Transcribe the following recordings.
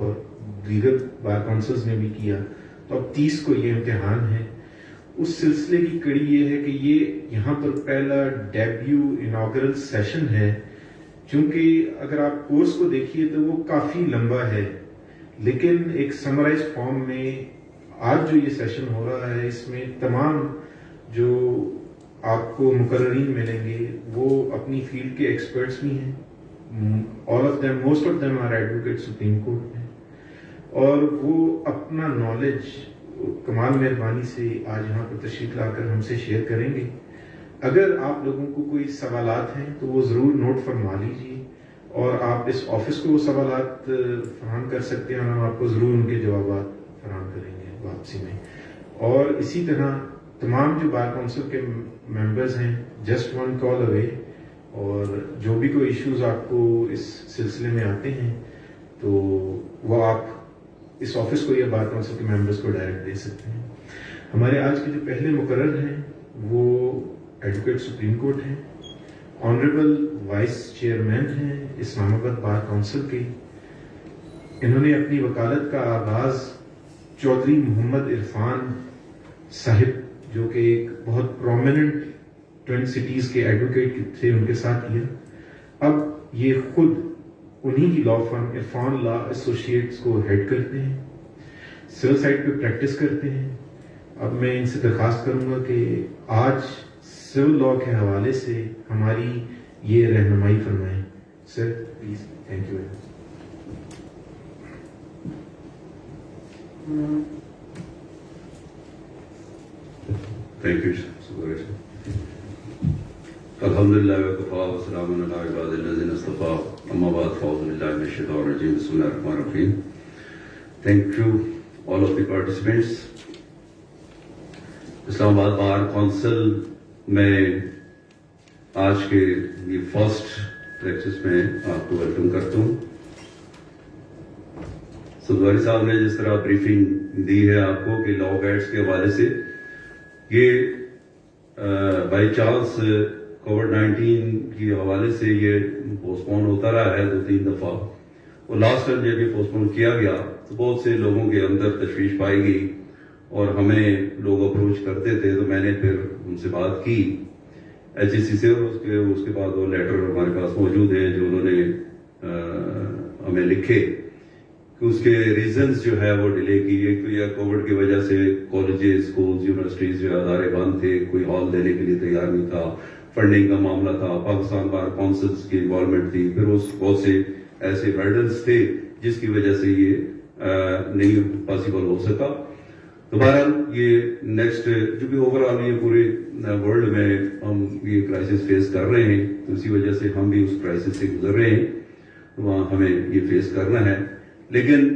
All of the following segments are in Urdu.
اور دیگر بار کونسلز نے بھی کیا، تو اب 30 کو یہ امتحان ہے۔ اس سلسلے کی کڑی یہ ہے کہ یہ یہاں پر پہلا ڈیبیو اناگرل سیشن ہے، چونکہ اگر آپ کورس کو دیکھیے تو وہ کافی لمبا ہے، لیکن ایک سمرائز فارم میں آج جو یہ سیشن ہو رہا ہے اس میں تمام جو آپ کو مقررین ملیں گے وہ اپنی فیلڈ کے ایکسپرٹس بھی ہیں، most of them are advocate supreme court میں، اور وہ اپنا نالج کمال مہربانی سے آج یہاں پر تشریف لا کر ہم سے شیئر کریں گے۔ اگر آپ لوگوں کو کوئی سوالات ہیں تو وہ ضرور نوٹ فرما لیجیے، اور آپ اس آفس کو وہ سوالات فراہم کر سکتے ہیں، اور ہم آپ کو ضرور ان کے جوابات فراہم کریں گے واپسی میں۔ اور اسی طرح تمام جو بار کونسل کے ممبرز ہیں جسٹ ون کال اوے، اور جو بھی کوئی ایشوز آپ کو اس سلسلے میں آتے ہیں تو وہ آپ اس آفس کو یا بار کونسل کے ممبرز کو ڈائریکٹ دے سکتے ہیں۔ ہمارے آج کے جو پہلے مقرر ہیں وہ ایڈوکیٹ سپریم کورٹ ہیں، آنریبل وائس چیئرمین ہیں اسلام آباد بار کونسل کے۔ انہوں نے اپنی وکالت کا آغاز چودھری محمد عرفان صاحب، جو کہ ایک بہت پرومیننٹ ٹوئن سٹیز کے ایڈوکیٹ تھے، ان کے ساتھ کیا۔ اب یہ خود انہی کی لا فرم عرفان لا ایسوسیٹس کو ہیڈ کرتے ہیں، سول سائٹ پہ پریکٹس کرتے ہیں۔ اب میں ان سے درخواست کروں گا کہ آج سول لا کے حوالے سے ہماری یہ رہنمائی فرمائیں۔ Sir please, thank you very much. Thank you, Subhash. Alhamdulillah wa kafa wa salamun ala ibadil ladzina istafa. Amma ba'd, fa'udhu billahi minash shaitanir rajim. Bismillahir rahmanir rahim. Thank you all of the participants. Islamabad Bar Council میں آج کے یہ فرسٹ لیکچرز میں آپ کو ویلکم کرتا ہوں۔ سدواری صاحب نے جس طرح بریفنگ دی ہے آپ کو کہ لا گائیڈس کے حوالے سے، یہ بائی چانس کووڈ-19 کے حوالے سے یہ پوسٹ پون ہوتا رہا ہے 2-3 دفعہ، اور لاسٹ ٹائم جب یہ پوسٹ پون کیا گیا تو بہت سے لوگوں کے اندر تشویش پائی گئی، اور ہمیں لوگ اپروچ کرتے تھے، تو میں نے پھر ان سے بات کی HEC سے، اور اس کے بعد وہ لیٹر ہمارے پاس موجود ہیں جو انہوں نے ہمیں لکھے کہ اس کے ریزنز جو ہے وہ ڈیلے کی۔ ایک تو یہ کووڈ کی وجہ سے کالجز، اسکولز، یونیورسٹیز جو ادارے بند تھے، کوئی ہال دینے کے لیے تیار نہیں تھا، فنڈنگ کا معاملہ تھا، پاکستان بار کونسلز کی انوالومنٹ تھی، پھر اس بہت سے ایسے برڈنز تھے جس کی وجہ سے یہ نہیں پاسبل ہو سکا۔ دوبارہ یہ نیکسٹ، چونکہ اوور آل یہ پورے ورلڈ میں ہم یہ کرائسس فیس کر رہے ہیں، تو اسی وجہ سے ہم بھی اس کرائسس سے گزر رہے ہیں، تو وہاں ہمیں یہ فیس کرنا ہے۔ لیکن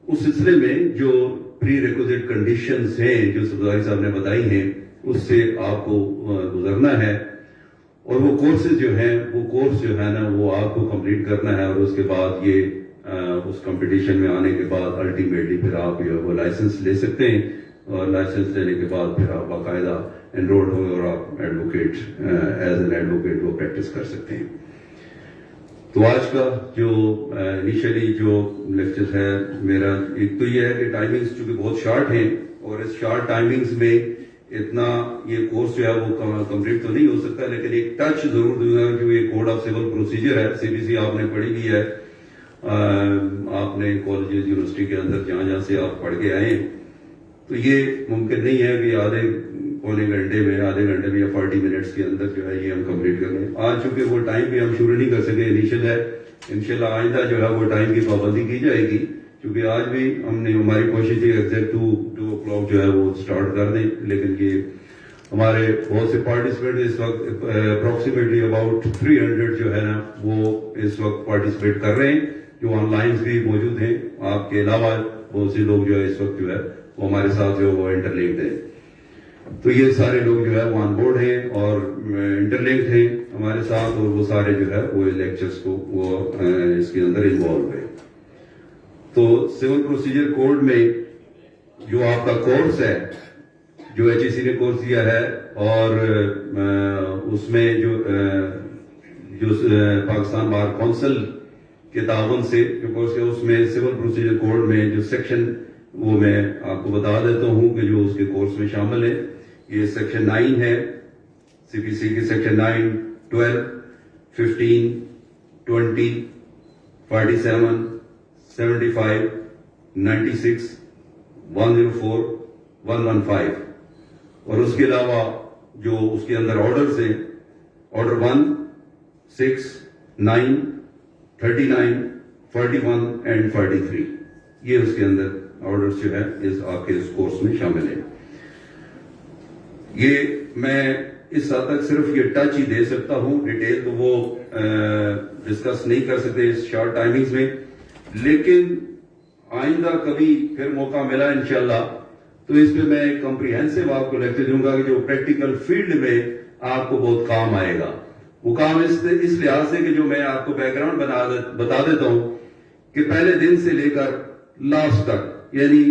اس سلسلے میں جو پری ریکوزٹ کنڈیشنز ہیں جو سرداری صاحب نے بتائی ہیں، اس سے آپ کو گزرنا ہے، اور وہ کورسز جو ہیں، وہ کورس جو ہے نا وہ آپ کو کمپلیٹ کرنا ہے، اور اس کے بعد یہ اس کمپٹیشن میں آنے کے بعد الٹیمیٹلی پھر آپ جو ہے وہ لائسنس لے سکتے ہیں، اور لائسنس لینے کے بعد پھر آپ باقاعدہ انرولڈ ہوں گے اور آپ ایڈوکیٹ ایز این ایڈوکیٹ وہ پریکٹس کر سکتے ہیں۔ تو آج کا جو انیشلی جو لیکچر ہے میرا، ایک تو یہ ہے کہ ٹائمنگز چونکہ بہت شارٹ ہیں، اور اس شارٹ ٹائمنگز میں اتنا یہ کورس جو ہے وہ کمپلیٹ تو نہیں ہو سکتا، لیکن ایک ٹچ ضرور دوں گا کہ یہ کوڈ آف سول پروسیجر ہے، CBC آپ نے پڑھی بھی ہے، آپ نے کالجز، یونیورسٹی کے اندر جہاں جہاں سے آپ پڑھ کے آئے ہیں، تو یہ ممکن نہیں ہے کہ آدھے پونے گھنٹے میں یا 40 منٹس کے اندر جو ہے یہ ہم کمپلیٹ کر لیں۔ آج چونکہ وہ ٹائم بھی ہم شروع نہیں کر سکے، انیشل ہے، انشاءاللہ آئندہ جو ہے وہ ٹائم کی پابندی کی جائے گی، کیونکہ آج بھی ہم نے ہماری کوشش تھی ایگزیکٹ 2 o'clock جو ہے وہ سٹارٹ کر دیں، لیکن یہ ہمارے بہت سے پارٹیسپیٹ اس وقت اپروکسیمیٹلی اباؤٹ 300 جو ہے نا وہ اس وقت پارٹیسپیٹ کر رہے ہیں، جو آن لائن بھی موجود ہیں، آپ کے علاوہ بہت سے لوگ جو ہے اس وقت جو ہے وہ ہمارے ساتھ جو وہ انٹرلنکڈ ہیں۔ تو یہ سارے لوگ جو ہے وہ آن بورڈ ہیں اور انٹرلنکڈ ہیں ہمارے ساتھ، اور وہ سارے جو ہے وہ لیکچرز کو وہ اس کے اندر انوالو ہیں۔ تو سول پروسیجر کوڈ میں جو آپ کا کورس ہے، جو HEC نے کورس دیا ہے، اور اس میں جو پاکستان بار کونسل کے تعاون سے جو کورس ہے اس میں سول پروسیجر کوڈ میں جو سیکشن وہ میں آپ کو بتا دیتا ہوں کہ جو اس کے کورس میں شامل ہے. یہ سیکشن 9 ہے سی پی سی کی. سیکشن 9 12 15 20 47 75 96 104 115 اور اس کے علاوہ جو اس کے اندر آرڈرز ہیں آرڈر 1 6 9 39 41 اینڈ 43 یہ اس کے اندر آرڈرز جو ہے آپ کے اس کورس میں شامل ہیں. یہ میں اس حد تک صرف یہ ٹچ ہی دے سکتا ہوں, ڈیٹیل تو وہ ڈسکس نہیں کر سکتے اس شارٹ ٹائمنگز میں, لیکن آئندہ کبھی پھر موقع ملا انشاءاللہ تو اس پہ میں ایک کمپریہنسو آپ کو لیکچر دوں گا کہ جو پریکٹیکل فیلڈ میں آپ کو بہت کام آئے گا. وہ کام اس لحاظ سے کہ جو میں آپ کو بیک گراؤنڈ بتا دیتا ہوں کہ پہلے دن سے لے کر لاسٹ تک, یعنی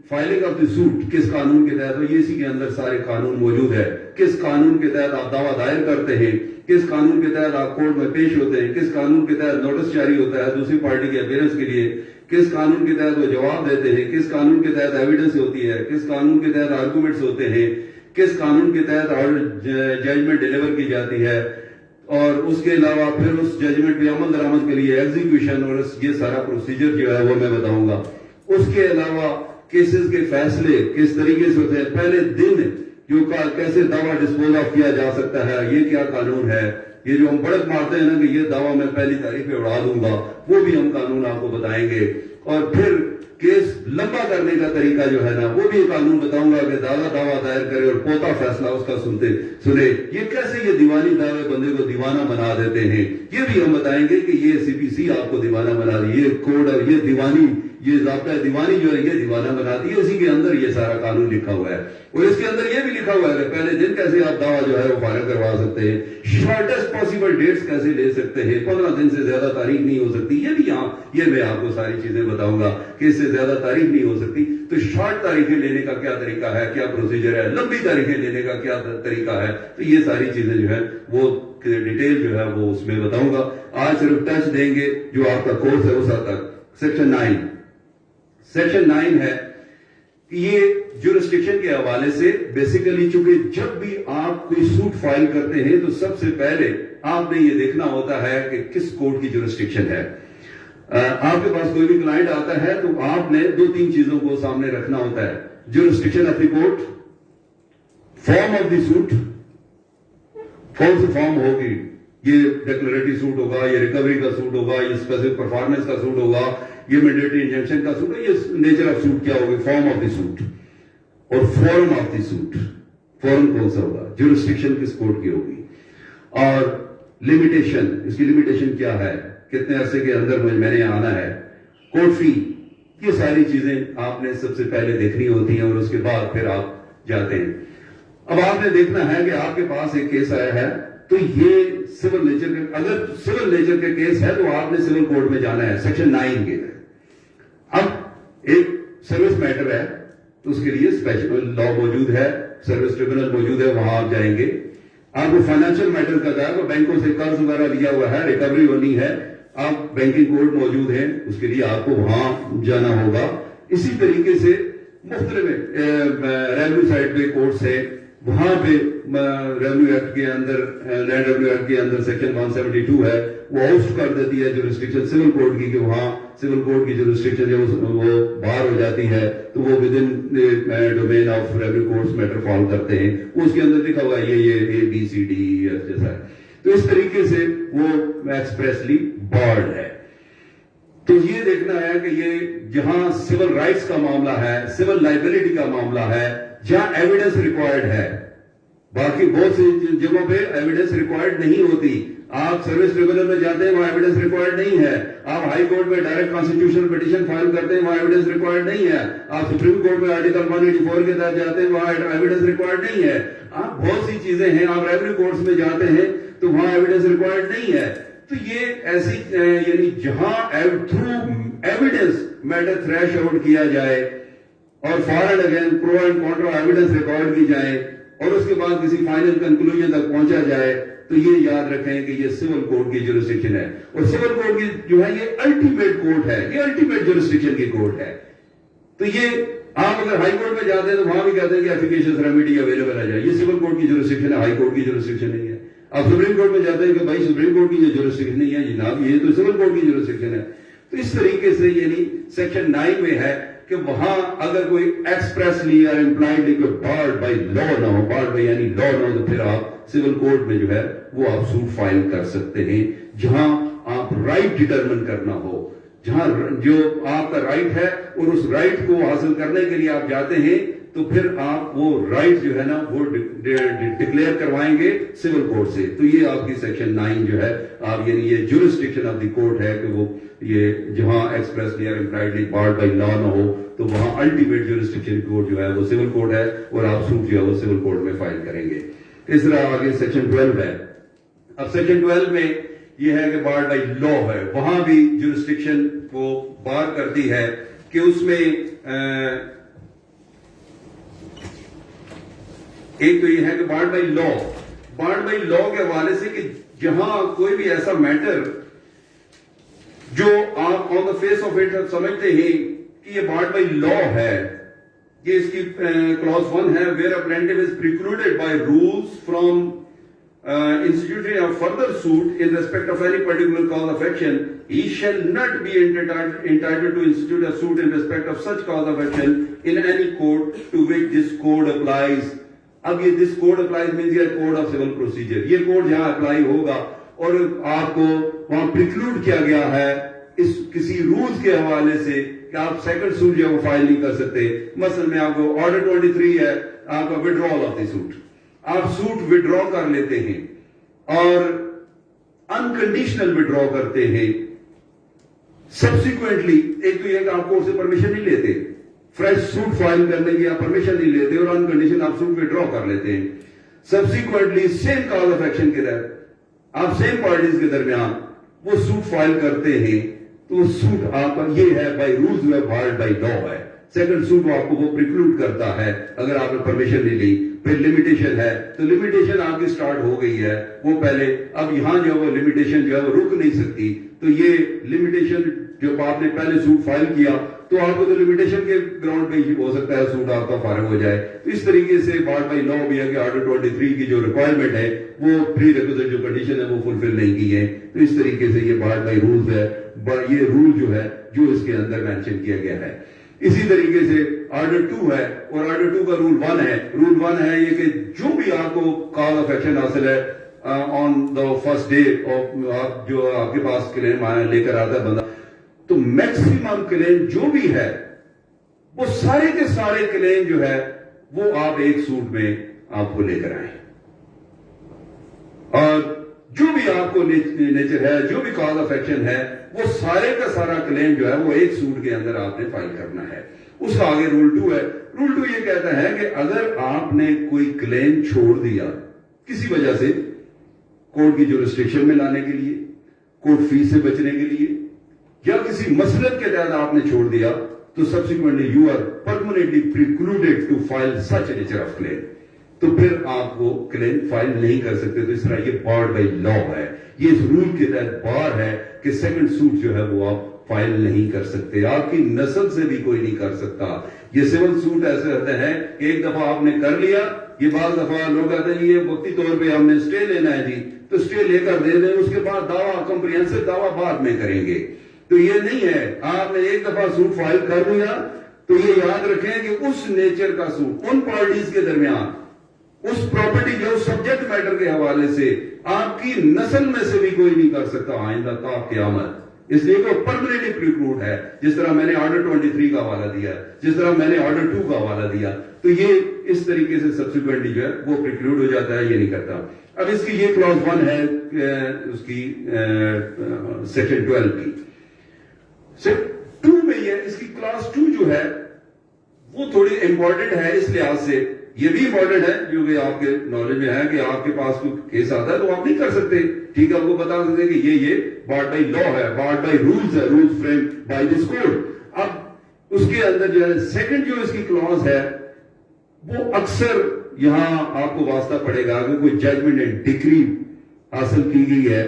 فائلنگ آف دی سوٹ کس قانون کے تحت ہو, یہ اسی کے اندر سارے قانون موجود ہے. کس قانون کے تحت آپ دعویٰ دائر کرتے ہیں, کس قانون کے تحت آپ کورٹ میں پیش ہوتے ہیں, کس قانون کے تحت نوٹس جاری ہوتا ہے دوسری پارٹی کے اپیئرنس کے لیے, کس قانون کے تحت وہ جواب دیتے ہیں, کس قانون کے تحت ایویڈنس ہوتی ہے, کس قانون کے تحت آرگومنٹس ہوتے ہیں, کس قانون کے تحت ججمنٹ ڈیلیور کی جاتی ہے, اور اس کے علاوہ پھر اس ججمنٹ پہ عمل درآمد کے لیے ایگزیکیوشن اور یہ سارا پروسیجر جو ہے وہ میں بتاؤں گا. اس کے علاوہ کیسز کے فیصلے کس طریقے سے ہوتے ہیں, پہلے دن جو کیسے دعویٰ ڈسپوز آف کیا جا سکتا ہے, یہ کیا قانون ہے, یہ جو ہم بڑک مارتے ہیں نا کہ یہ دعویٰ میں پہلی تاریخ پہ اڑا دوں گا, وہ بھی ہم قانون آپ کو بتائیں گے. اور پھر کیس لمبا کرنے کا طریقہ جو ہے نا وہ بھی قانون بتاؤں گا کہ دادا دعویٰ دائر کرے اور پوتا فیصلہ اس کا سنے. یہ کیسے یہ دیوانی دعوے بندے کو دیوانہ بنا دیتے ہیں, یہ بھی ہم بتائیں گے کہ یہ سی پی سی آپ کو دیوانہ بنا دی, یہ کوڈ اور یہ دیوانی یہ ضابطہ دیوانی جو ہے یہ دیوانہ بناتی ہے. اسی کے اندر یہ سارا قانون لکھا ہوا ہے اور اس کے اندر یہ بھی لکھا ہوا ہے کہ پہلے دن کیسے آپ دعویٰ جو ہے وہ فائل کروا سکتے ہیں, شارٹیسٹ پاسبل ڈیٹس کیسے لے سکتے ہیں, 15 دن سے زیادہ تاریخ نہیں ہو سکتی. یہ بھی یہاں یہ میں آپ کو ساری چیزیں بتاؤں گا کہ اس سے زیادہ تاریخ نہیں ہو سکتی. تو شارٹ تاریخیں لینے کا کیا طریقہ ہے, کیا پروسیجر ہے, لمبی تاریخیں لینے کا کیا طریقہ ہے, تو یہ ساری چیزیں جو ہے وہ ڈیٹیل جو ہے وہ اس میں بتاؤں گا. آج صرف ٹچ دیں گے جو آپ کا کورس ہے اس حد تک. سیکشن 9 ہے کہ یہ جورسڈکشن کے حوالے سے بیسیکلی چونکہ جب بھی آپ کوئی سوٹ فائل کرتے ہیں تو سب سے پہلے آپ نے یہ دیکھنا ہوتا ہے کہ کس کورٹ کی جورسڈکشن ہے. آپ کے پاس کوئی بھی کلائنٹ آتا ہے تو آپ نے 2-3 چیزوں کو سامنے رکھنا ہوتا ہے. Jurisdiction of the court, form of the suit, کون سی فارم ہوگی, یہ ڈیکلریٹری سوٹ ہوگا, یہ ریکوری کا سوٹ ہوگا, یہ اسپیسیفک پرفارمنس کا سوٹ ہوگا, یہ مینڈیٹری انجنکشن کا سوٹ ہے, یہ نیچر آف سوٹ کیا ہوگی, فارم آف دی سوٹ اور forum of the suit. Forum کون سا ہوگا, جورسڈکشن کس کورٹ کی ہوگی, اور لمیٹیشن, اس کی لمیٹیشن کیا ہے, کتنے عرصے کے اندر میں نے آنا ہے, کورٹ فی, یہ ساری چیزیں آپ نے سب سے پہلے دیکھنی ہوتی ہیں اور اس کے بعد پھر آپ جاتے ہیں. اب آپ نے دیکھنا ہے کہ آپ کے پاس ایک کیس آیا ہے تو یہ سول نیچر کے, اگر سول نیچر کے کیس ہے تو آپ نے سول کورٹ میں جانا ہے سیکشن 9 کے. اب ایک سروس میٹر ہے تو اس کے لیے اسپیشل لا موجود ہے, سروس ٹریبونل موجود ہے, وہاں آپ جائیں گے. آپ کو فائنینشیل میٹر کا جائے گا, بینکوں سے قرض وغیرہ لیا ہوا ہے, ریکوری ہونی ہے, آپ بینکنگ کوڈ موجود ہیں, اس کے لیے آپ کو وہاں جانا ہوگا. اسی طریقے سے مختلف ریونیو سائٹ پہ کورٹس ہے, وہاں پہ ریونیو ایکٹ کے اندر, لینڈ ریونیو ایکٹ کے اندر سیکشن 172 ہے, وہ ہوسٹ کر دیتی ہے جورسڈکشن سول کوڈ کی, کہ وہاں سول کوڈ کی جورسڈکشن جب وہ باہر ہو جاتی ہے تو وہ within domain of revenue courts matter fall کرتے ہیں. اس کے اندر لکھا ہوا ہے یہ ABCD جیسا ہے, تو اس طریقے سے وہ ایکسپریسلی بارڈ ہے. تو یہ دیکھنا ہے کہ یہ جہاں سول رائٹس کا معاملہ ہے, سول لائبلٹی کا معاملہ ہے, جہاں ایویڈنس ریکوائرڈ ہے. باقی بہت سی جگہوں پہ ایویڈنس ریکوائرڈ نہیں ہوتی. آپ سروس ٹریبونل میں جاتے ہیں, وہاں ایویڈنس ریکوائرڈ نہیں ہے. آپ ہائی کورٹ میں ڈائریکٹ کانسٹیٹیوشنل پٹیشن فائل کرتے ہیں, وہاں ایویڈنس ریکوائرڈ نہیں ہے. آپ سپریم کورٹ میں آرٹیکل 184 کے تحت جاتے ہیں, وہاں ایویڈنس ریکوائرڈ نہیں ہے. آپ بہت سی چیزیں ہیں, آپ ریونیو کورٹس میں جاتے ہیں تو وہاں ایویڈنس ریکوائرڈ نہیں ہے. تو یہ ایسی یعنی جہاں تھرو ایویڈنس میٹر تھریش آؤٹ کیا جائے اور for and again pro and contra evidence record کی جائے اور اس کے بعد کسی فائنل کنکلوژن تک پہنچا جائے, تو یہ یاد رکھیں کہ یہ سول کوڈ کی جورسڈکشن ہے، اور سول کوڈ کی جو ہے یہ الٹیمیٹ کوڈ ہے، یہ الٹیمیٹ جورسڈکشن کی کوڈ ہے. تو یہ آپ اگر ہائی کورٹ میں جاتے ہیں تو وہاں بھی کہتے ہیں کہ ایفیکیشس ریمیڈی اویلیبل ہے جائے، یہ سول کوڈ کی جورسڈکشن ہے، ہائی کورٹ کی جورسڈکشن نہیں ہے. آپ سپریم کورٹ میں جاتے ہیں کہ بھائی سپریم کورٹ کی جورسڈکشن نہیں ہے جناب، یہ تو سول کورٹ کی جورسڈکشن ہے. تو اس طریقے سے یعنی سیکشن 9 میں ہے کہ وہاں اگر کوئی ایکسپریسلی اور امپلائڈلی کوئی بارڈ بائی لا نہ ہو، بارڈ بائی یعنی لا نہ ہو، تو پھر آپ سول کورٹ میں جو ہے وہ آپ سوٹ فائل کر سکتے ہیں. جہاں آپ رائٹ ڈٹرمن کرنا ہو، جہاں جو آپ کا رائٹ ہے اور اس رائٹ کو حاصل کرنے کے لیے آپ جاتے ہیں، تو پھر آپ وہ رائٹ جو ہے نا وہ ڈکلیئر کروائیں گے سول کورٹ سے. تو یہ آپ کی سیکشن 9 جو ہے آپ یعنی یہ جورسڈکشن آف دی کورٹ ہے کہ وہ یہ جہاں ایکسپریسلی اور امپلائڈلی بارڈ بائی لا نہ ہو، تو وہاں الٹیمیٹ جورسڈکشن کورٹ جو ہے وہ سول کورٹ ہے، اور آپ سوٹ جو ہے وہ سول کورٹ میں فائل کریں گے. اس طرح آگے سیکشن 12 ہے. اب سیکشن 12 میں یہ ہے کہ بارڈ بائی لا ہے، وہاں بھی جورسڈکشن کو بار کرتی ہے کہ اس میں ایک تو یہ ہے کہ barred by law, barred by law کے حوالے سے کہ جہاں کوئی بھی ایسا میٹر جو آپ آن دا فیس آف اٹ سمجھتے ہیں کہ یہ بارڈ بائی لا ہے، یہ اس کی کلاس 1 ہے، where a plaintiff is precluded by rules from instituting a further suit in respect of any particular cause of action, he shall not be entitled to institute a suit in respect of such cause of action in any court to which this code applies. اب یہ this code applies means یہ code of civil procedure، یہ code جہاں اپلائی ہوگا اور آپ کو وہاں پریکلوڈ کیا گیا ہے اس کسی رولز کے حوالے سے کہ آپ سیکنڈ سوٹ جو ہے وہ فائل نہیں کر سکتے. مثلا میں آپ کو آرڈر 23 ہے آپ کا withdrawal of the suit، آپ سوٹ وڈرا کر لیتے ہیں اور انکنڈیشنل وڈرا کرتے ہیں. سبسیکوینٹلی ایک تو یہ کہ آپ کورٹ سے پرمیشن نہیں لیتے، فریش سوٹ فائل کرنے کی آپ پرمیشن نہیں لیتے اور انکنڈیشن آپ سوٹ وڈرا کر لیتے ہیں. Subsequently same cause of action کے تحت آپ سیم پارٹیز کے درمیان وہ سوٹ فائل کرتے ہیں، تو سوٹ آپ کا یہ ہے بائی رولز جو ہے بارڈ بائی لا ہے. سیکنڈ سوٹ آپ کو وہ پریکلوڈ کرتا ہے اگر آپ نے پرمیشن نہیں لی. پھر لمیٹیشن ہے، تو لمیٹیشن آپ کی سٹارٹ ہو گئی ہے وہ پہلے، اب یہاں جو ہے وہ لمیٹیشن جو ہے وہ رک نہیں سکتی. تو یہ لمیٹیشن جب آپ نے پہلے سوٹ فائل کیا تو آپ کو تو لمیٹیشن کے گراؤنڈ پہ ہی ہو سکتا ہے سوٹ آپ کا فارغ ہو جائے. تو اس طریقے سے بارڈ بائی لا بھی ہے کہ آرڈر 23 کی جو ریکوائرمنٹ ہے وہ پری ریکوزٹ جو کنڈیشن ہے وہ فلفل نہیں کی ہے. تو اس طریقے سے یہ بارڈ بائی رولز ہے، یہ رول جو ہے جو اس کے اندر مینشن کیا گیا ہے. اسی طریقے سے آرڈر 2 ہے، اور آرڈر 2 کا رول 1 ہے. رول 1 ہے یہ کہ جو بھی آپ کو کاز آف ایکشن حاصل ہے آن دا فرسٹ ڈے آف جو آپ کے پاس کلیم لے کر آتا ہے بندہ، تو میکسیمم کلیم جو بھی ہے وہ سارے کے سارے کلیم جو ہے وہ آپ ایک سوٹ میں آپ کو لے کر آئیں، اور جو بھی آپ کو نیچر ہے، جو بھی کاز آف ایکشن ہے، وہ سارے کا سارا کلیم جو ہے وہ ایک سوٹ کے اندر آپ نے فائل کرنا ہے. اس کا آگے رول 2 ہے. رول 2 یہ کہتا ہے کہ اگر آپ نے کوئی کلیم چھوڑ دیا کسی وجہ سے، کورٹ کی جورسڈکشن میں لانے کے لیے، کورٹ فیس سے بچنے کے لیے، یا کسی مسلط کے تحت آپ نے چھوڑ دیا، تو subsequently you are permanently precluded to file such nature of claim. تو پھر آپ وہ کلیم فائل نہیں کر سکتے. تو اس طرح یہ بارڈ بائی لا ہے، یہ اس رول کے تحت بار ہے کہ سیکنڈ سوٹ جو ہے وہ آپ فائل نہیں کر سکتے. آپ کی نسل سے بھی کوئی نہیں کر سکتا. یہ سول سوٹ ایسے رہتے ہیں کہ ایک دفعہ آپ نے کر لیا، یہ بعض دفعہ لوگ کہتے ہیں یہ وقتی طور پہ ہم نے سٹے لینا ہے جی، تو سٹے لے کر دے دیں، اس کے بعد دعویٰ کمپریہنسو دعویٰ بعد میں کریں گے. تو یہ نہیں ہے، آپ نے ایک دفعہ سوٹ فائل کر لیا تو یہ یاد رکھیں کہ اس نیچر کا سوٹ ان پارٹیز کے درمیان، اس پراپرٹی جو سبجیکٹ میٹر کے حوالے سے آپ کی نسل میں سے بھی کوئی نہیں کر سکتا آئندہ تا قیامت. اس لیے کہ پرماننٹلی پریکلوڈ ہے. جس طرح میں نے آرڈر 23 کا حوالہ دیا، جس طرح میں نے آرڈر 2 کا حوالہ دیا، تو یہ اس طریقے سے سبسیکوینٹلی جو ہے وہ پریکلوڈ ہو جاتا ہے، یہ نہیں کرتا. اب اس کی یہ کلاس 1 ہے اس کی سیکشن 12 کی. سیکشن 2 میں یہ اس کی کلاس 2 جو ہے وہ تھوڑی امپورٹنٹ ہے اس لحاظ سے. یہ بھی امپورٹنٹ ہے جو کہ آپ کے نالج میں ہے کہ آپ کے پاس کوئی کیس آتا ہے تو آپ نہیں کر سکتے، ٹھیک ہے، آپ کو بتا سکتے کہ یہ بارڈ بائی لا ہے، بارڈ بائی رولز ہے، rules framed by this code. اب اس کے اندر جو ہے سیکنڈ جو اس کی کلاس ہے وہ اکثر یہاں آپ کو واسطہ پڑے گا کہ کوئی ججمنٹ اینڈ ڈکری حاصل کی گئی ہے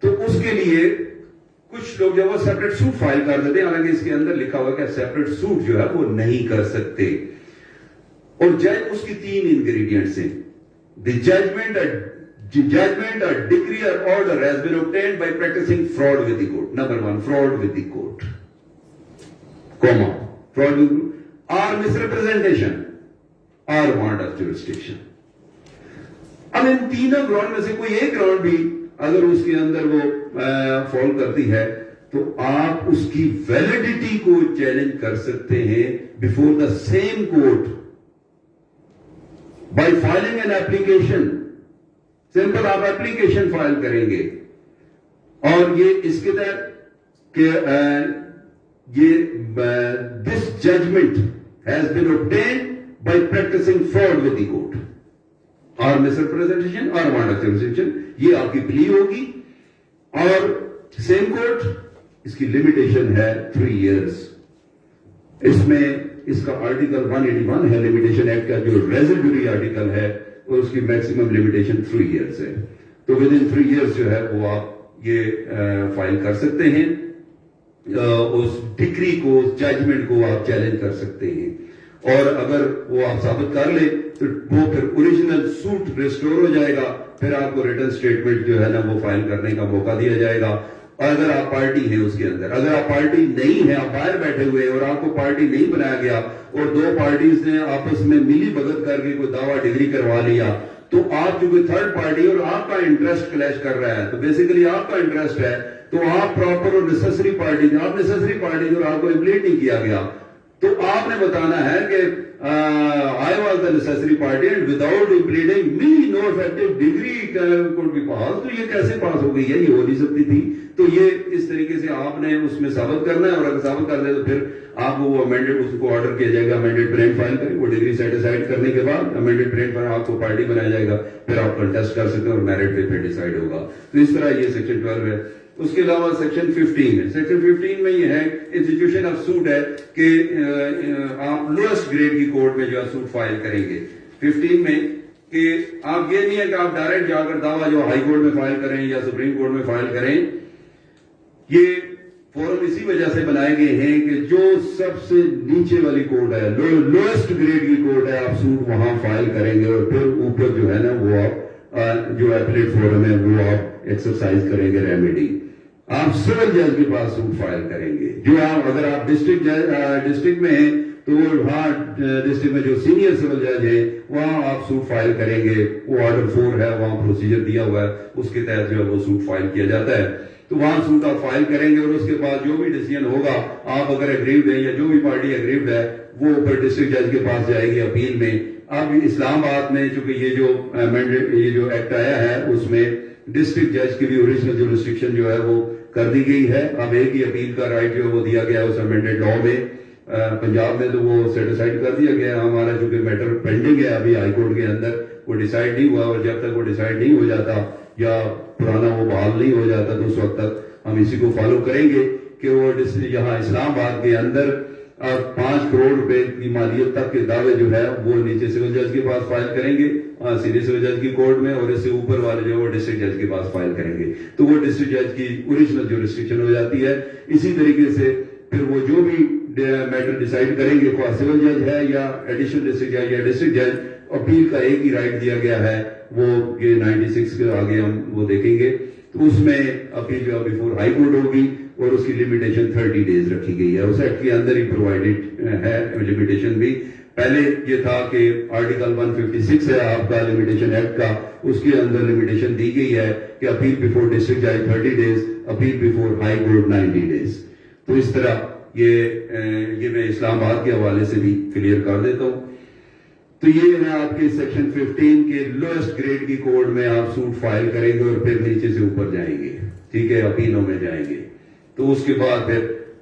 تو اس کے لیے کچھ لوگ جو وہ سیپریٹ سوٹ فائل کر دیتے ہیں، حالانکہ اس کے اندر لکھا ہوا کہ سیپریٹ سوٹ جو ہے وہ نہیں کر سکتے. اور جج اس کی 3 انگریڈینٹس ہیں. دی judgment or decree or order has been obtained by practicing fraud with the court. Number 1, fraud with the court. Comma. Fraud with the court. Or misrepresentation. Or want of jurisdiction. اب ان تینوں گراؤنڈ میں سے کوئی ایک گراؤنڈ بھی اگر اس کے اندر وہ فال کرتی ہے تو آپ اس کی ویلڈیٹی کو چیلنج کر سکتے ہیں before the same court by filing an application. Simple آپ ایپلیکیشن فائل کریں گے اور یہ اس کے تحت کہ یہ this judgment has been obtained by practicing fraud with the court اور misrepresentation اور want of jurisdiction، یہ آپ کی پلی ہوگی. اور سیم کورٹ اس کی لمیٹیشن ہے 3 years. اس میں اس کا آرٹیکل 181 ہے لمیٹیشن ایکٹ کا، جو ریزیڈوری آرٹیکل ہے اور اس کی میکسیمم لمیٹیشن 3 years ہے. تو ود ان 3 years جو ہے وہ آپ یہ فائل کر سکتے ہیں، اس ڈگری کو، ججمنٹ کو آپ چیلنج کر سکتے ہیں. اور اگر وہ آپ ثابت کر لیں تو وہ پھر اوریجنل سوٹ ریسٹور ہو جائے گا، پھر آپ کو ریٹرن اسٹیٹمنٹ جو ہے نا وہ فائل کرنے کا موقع دیا جائے گا. اور اگر آپ پارٹی ہیں اس کے اندر، اگر آپ پارٹی نہیں ہیں، آپ باہر بیٹھے ہوئے اور آپ کو پارٹی نہیں بنایا گیا اور 2 پارٹیز نے آپس میں ملی بھگت کر کے کوئی دعویٰ ڈگری کروا لیا، تو آپ جو کوئی تھرڈ پارٹی اور آپ کا انٹرسٹ کلیش کر رہا ہے، تو بیسیکلی آپ کا انٹرسٹ ہے، تو آپ پراپر اور نیسیسری پارٹی تھے، آپ نیسیسری پارٹی تھے اور آپ کو امپلیٹ نہیں کیا گیا، تو آپ نے بتانا ہے کہ I was the necessary party and without implementing me no effective degree could be passed. تو یہ کیسے پاس ہو گئی ہے؟ یہ ہو نہیں سکتی تھی. تو یہ اس طریقے سے آپ نے اس میں ثابت کرنا ہے، اور اگر ثابت کر دے تو پھر آپ کو وہ امینڈڈ اس کو آرڈر کیا جائے گا، امینڈڈ پرینٹ فائل کریں، وہ ڈگری سیٹسفائڈ کرنے کے بعد امینڈڈ پرینٹ پر آپ کو پارٹی بنایا جائے گا، پھر آپ کنٹیسٹ کر سکتے ہیں اور میرٹ پہ پھر ڈیسائیڈ ہوگا. تو اس طرح یہ سیکشن 12 ہے. اس کے علاوہ سیکشن 15 ہے. سیکشن 15 میں یہ ہے انسٹیٹیوشن آف سوٹ ہے کہ آپ لوئسٹ گریڈ کی کورٹ میں جو ہے سوٹ فائل کریں گے. 15 میں کہ آپ یہ نہیں ہے کہ آپ ڈائریکٹ جا کر دعویٰ جو ہائی کورٹ میں فائل کریں یا سپریم کورٹ میں فائل کریں. یہ فورم اسی وجہ سے بنائے گئے ہیں کہ جو سب سے نیچے والی کورٹ ہے، لوئسٹ گریڈ کی کورٹ ہے، آپ سوٹ وہاں فائل کریں گے اور پھر اوپر جو ہے نا وہ آپ جو ایپلیٹ فورم ہے وہ آپ ایکسرسائز کریں گے ریمیڈی. آپ سول جج کے پاس سوٹ فائل کریں گے. جو آپ اگر آپ ڈسٹرکٹ میں ہیں تو وہاں ڈسٹرکٹ میں جو سینئر سول جج ہے وہاں آپ سوٹ فائل کریں گے. وہ آرڈر 4 ہے، وہاں پروسیجر دیا ہوا ہے، اس کے تحت جو ہے وہ سوٹ فائل کیا جاتا ہے. تو وہاں سوٹ آپ فائل کریں گے اور اس کے بعد جو بھی ڈیسیژن ہوگا، آپ اگر اگریوڈ ہے یا جو بھی پارٹی اگریوڈ ہے وہ اوپر ڈسٹرکٹ جج کے پاس جائے گی اپیل میں. اب اسلام آباد میں چونکہ یہ جو ایکٹ آیا ہے اس میں ڈسٹرکٹ جج کی بھی اوریجنل جورسڈکشن جو ہے وہ کر دی گئی ہے. اب ایک ہی اپیل کا رائٹ جو ہے وہ دیا گیا ہے اس امینڈڈ لا میں. پنجاب میں تو وہ سیٹسفائڈ کر دیا گیا. ہمارا چونکہ میٹر پینڈنگ ہے ابھی ہائی کورٹ کے اندر، وہ ڈیسائیڈ نہیں ہوا، اور جب تک وہ ڈیسائیڈ نہیں ہو جاتا یا پرانا وہ بحال نہیں ہو جاتا تو اس وقت تک ہم اسی کو فالو کریں گے کہ وہ یہاں اسلام آباد کے اندر 5 کروڑ روپے کی مالیت تک کے دعوے جو ہے وہ نیچے سول جج کے پاس فائل کریں گے سینئر سول جج کی کورٹ میں، اور اس سے اوپر والے جو ہے وہ ڈسٹرکٹ جج کے پاس فائل کریں گے. تو وہ ڈسٹرکٹ جج کی اوریجنل جورسڈکشن ہو جاتی ہے. اسی طریقے سے پھر وہ جو بھی میٹر ڈیسائیڈ کریں گے، خواہ سول جج ہے یا ایڈیشنل ڈسٹرکٹ جج یا ڈسٹرکٹ جج، اپیل کا ایک ہی رائٹ دیا گیا ہے، وہ یہ 96 کے آگے ہم وہ دیکھیں گے. تو اس میں اپیل جو بیفور ہائی کورٹ ہوگی اور اس کی لمیٹیشن 30 days رکھی گئی ہے. اس ایکٹ کے اندر ہی پرووائڈڈ ہے لمیٹیشن بھی. پہلے یہ تھا کہ آرٹیکل 156 ہے آپ کا لمیٹیشن ایکٹ کا، اس کے اندر لمیٹیشن دی گئی ہے کہ اپیل بیفور ڈسٹرکٹ جج 30 days، appeal before high court 90 days. تو اس طرح یہ میں اسلام آباد کے حوالے سے بھی کلیئر کر دیتا ہوں. تو یہ ہے آپ کے سیکشن 15 کے لوئسٹ گریڈ کی کورٹ میں آپ سوٹ فائل کریں گے اور پھر نیچے سے اوپر جائیں گے، ٹھیک ہے، اپیلوں میں جائیں گے. تو اس کے بعد پھر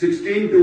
16 to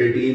18,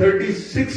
36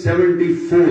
74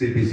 CPC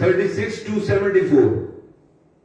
36 to 74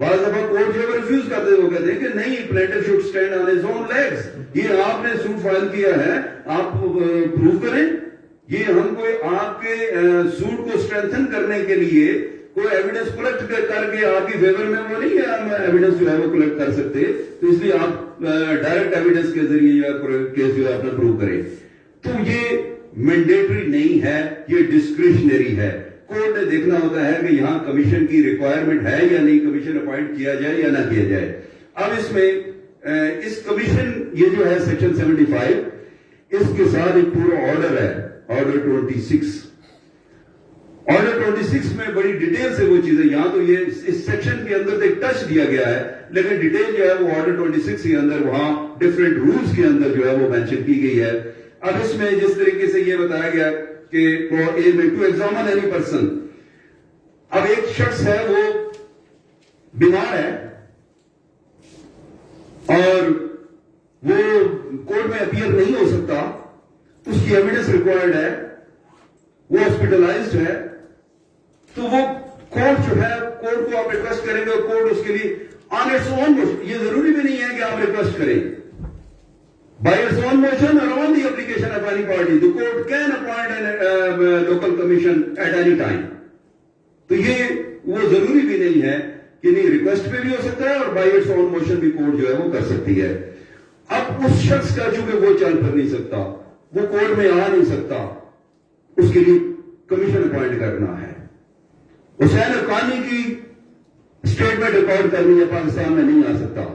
بعض دفعہ کورٹ جو ہے ریفیوز کرتے ہیں, وہ کہتے ہیں کہ نہیں, plaintiff should stand on his own legs, یہ آپ نے سوٹ فائل کیا ہے, آپ پروو کریں. یہ ہم کوئی آپ کے سوٹ کو اسٹرینتھن کرنے کے لیے کوئی ایویڈنس کلیکٹ کر کے آپ کی فیور میں وہ نہیں ہے, ہم ایویڈنس جو ہے وہ کلیکٹ کر سکتے, تو اس لیے آپ ڈائریکٹ ایویڈنس کے ذریعے جو ہے کیس جو ہے اپنا پروو کریں. تو یہ مینڈیٹری نہیں ہے, یہ ڈسکریشنری ہے. کورٹ نے دیکھنا ہوتا ہے کہ یہاں کمیشن کی ریکوائرمنٹ ہے یا نہیں, کمیشن اپوائنٹ کیا جائے یا نہ کیا جائے. اب اس میں اس کمیشن, یہ جو ہے سیکشن 75, اس کے ساتھ ایک پورا آرڈر ہے, آرڈر 26. آرڈر 26 میں بڑی ڈیٹیل سے وہ چیزیں, یہاں تو یہ اس سیکشن کے اندر ایک ٹچ دیا گیا ہے, لیکن ڈیٹیل جو ہے وہ آرڈر 26 کے اندر وہاں ڈفرینٹ رولز کے اندر جو ہے وہ مینشن کی گئی ہے. اب اس میں جس طریقے سے یہ بتایا گیا کہ ٹو ایگزامن اینی پرسن, اب ایک شخص ہے وہ بیمار ہے اور وہ کورٹ میں اپیئر نہیں ہو سکتا, اس کی ایویڈنس ریکوائرڈ ہے, وہ ہاسپٹلائزڈ ہے, تو وہ کورٹ جو ہے, کورٹ کو آپ ریکویسٹ کریں گے, کورٹ اس کے لیے آن اٹس اون, یہ ضروری بھی نہیں ہے کہ آپ ریکویسٹ کریں, by its own motion or on the application of any party, the court can appoint a local commission at any time. تو یہ وہ ضروری بھی نہیں ہے کہ نہیں, ریکویسٹ پہ بھی ہو سکتا ہے اور by its own motion بھی کورٹ جو ہے وہ کر سکتی ہے. اب اس شخص کا چونکہ وہ چل پھر نہیں سکتا, وہ کورٹ میں آ نہیں سکتا, اس کے لیے کمیشن اپوائنٹ کرنا ہے. حسین حقانی کی اسٹیٹمنٹ ریکارڈ کرنی ہے, پاکستان میں نہیں آ سکتا,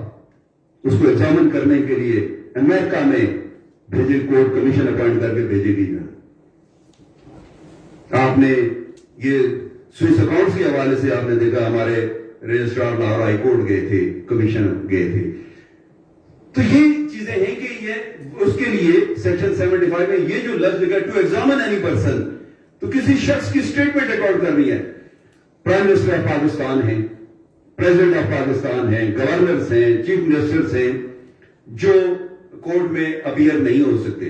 اس کو ایگزامن کرنے کے لیے امریکہ میں بھیجے, کورٹ کمیشن اپوائنٹ کر کے بھیجے گی نا. آپ نے یہ سوئس اکاؤنٹس کے حوالے سے آپ نے دیکھا, ہمارے رجسٹرار لاہور ہائی کورٹ گئے تھے, کمیشن گئے تھے. تو یہ چیزیں ہیں کہ یہ اس کے لیے سیکشن 75 میں یہ جو لفظ لکھا ٹو ایگزامن اینی پرسن, تو کسی شخص کی اسٹیٹمنٹ ریکارڈ کرنی ہے. پرائم منسٹر آف پاکستان ہیں, پریزیڈنٹ آف پاکستان ہیں, گورنرز ہیں, چیف منسٹرز ہیں, جو کورٹ میں اپیئر نہیں ہو سکتے,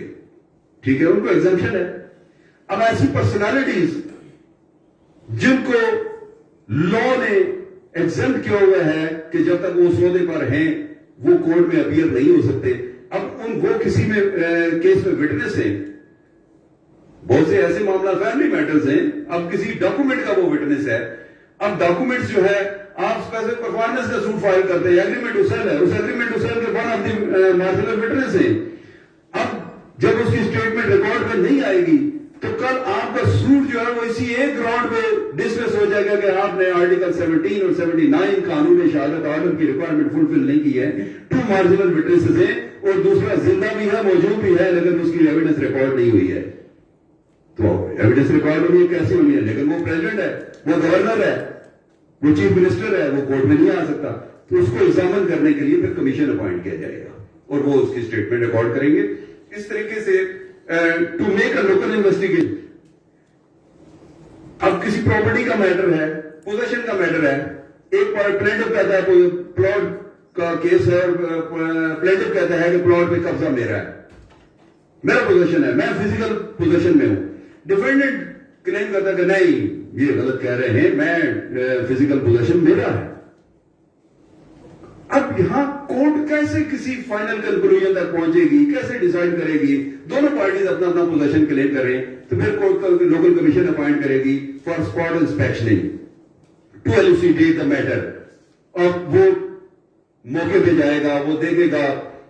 ٹھیک ہے, ان کو ایگزمپشن ہے. اب ایسی پرسنالٹیز جن کو لا نے ایگزمپٹ کیا ہوا ہے کہ جب تک وہ عہدے پر ہیں وہ کورٹ میں اپیئر نہیں ہو سکتے. اب ان وہ کسی میں کیس میں وٹنس ہیں, بہت سے ایسے معاملات, فیملی میٹرز ہیں, اب کسی ڈاکومنٹ کا وہ وٹنس ہے. اب ڈاکومنٹس جو ہے آپ اسپیسیفک پرفارمنس کا سوٹ فائل کرتے ہیں, ایگریمنٹ اسل ہے, اس ایگریمنٹ اسل کے one of the marginal witness ہیں. اب جب اس کی اسٹیٹمنٹ ریکارڈ میں نہیں آئے گی تو کل آپ کا سوٹ جو ہے وہ اسی ایک گراؤنڈ پہ ڈسمس ہو جائے گا کہ آپ نے آرٹیکل 17 اور 79 قانون شہادت عالم کی ریکوائرمنٹ فلفل نہیں کی ہے. 2 مارجنل وٹنسز ہیں اور دوسرا زندہ بھی ہے, موجود بھی ہے, لیکن اس کی ایویڈنس ریکارڈ نہیں ہوئی ہے. تو ایویڈنس ریکارڈ ہونی ہے, کیسے ہونی ہے, لیکن وہ پریزیڈنٹ ہے, وہ گورنر ہے, وہ چیف منسٹر ہے, وہ کورٹ میں نہیں آ سکتا. تو اس کو ایگزامن کرنے کے لیے پھر کمیشن اپوائنٹ کیا جائے گا اور وہ اس کی اسٹیٹمنٹ ریکارڈ کریں گے. اس طریقے سے to make a local investigation. اب کسی پراپرٹی کا میٹر ہے, پوزیشن کا میٹر ہے, ایک پلینٹف کہتا ہے کوئی پلاٹ کا کیس ہے, پلینٹف کہتا ہے کہ پلاٹ پہ قبضہ میرا ہے, میرا پوزیشن ہے, میں فزیکل پوزیشن میں ہوں. ڈیفینڈنٹ کلیم کرتا ہے کہ نہیں, یہ غلط کہہ رہے ہیں, میں فزیکل پوزیشن میرا ہے. اب یہاں کورٹ کیسے کسی فائنل کنکلوژن تک پہنچے گی, کیسے ڈیسائیڈ کرے گی؟ دونوں پارٹیز اپنا اپنا پوزیشن کلیم کریں تو پھر کورٹ لوکل کمیشن اپوائنٹ کرے گی for spot inspectioning to elucidate the matter. اور وہ موقع پہ جائے گا, وہ دیکھے گا,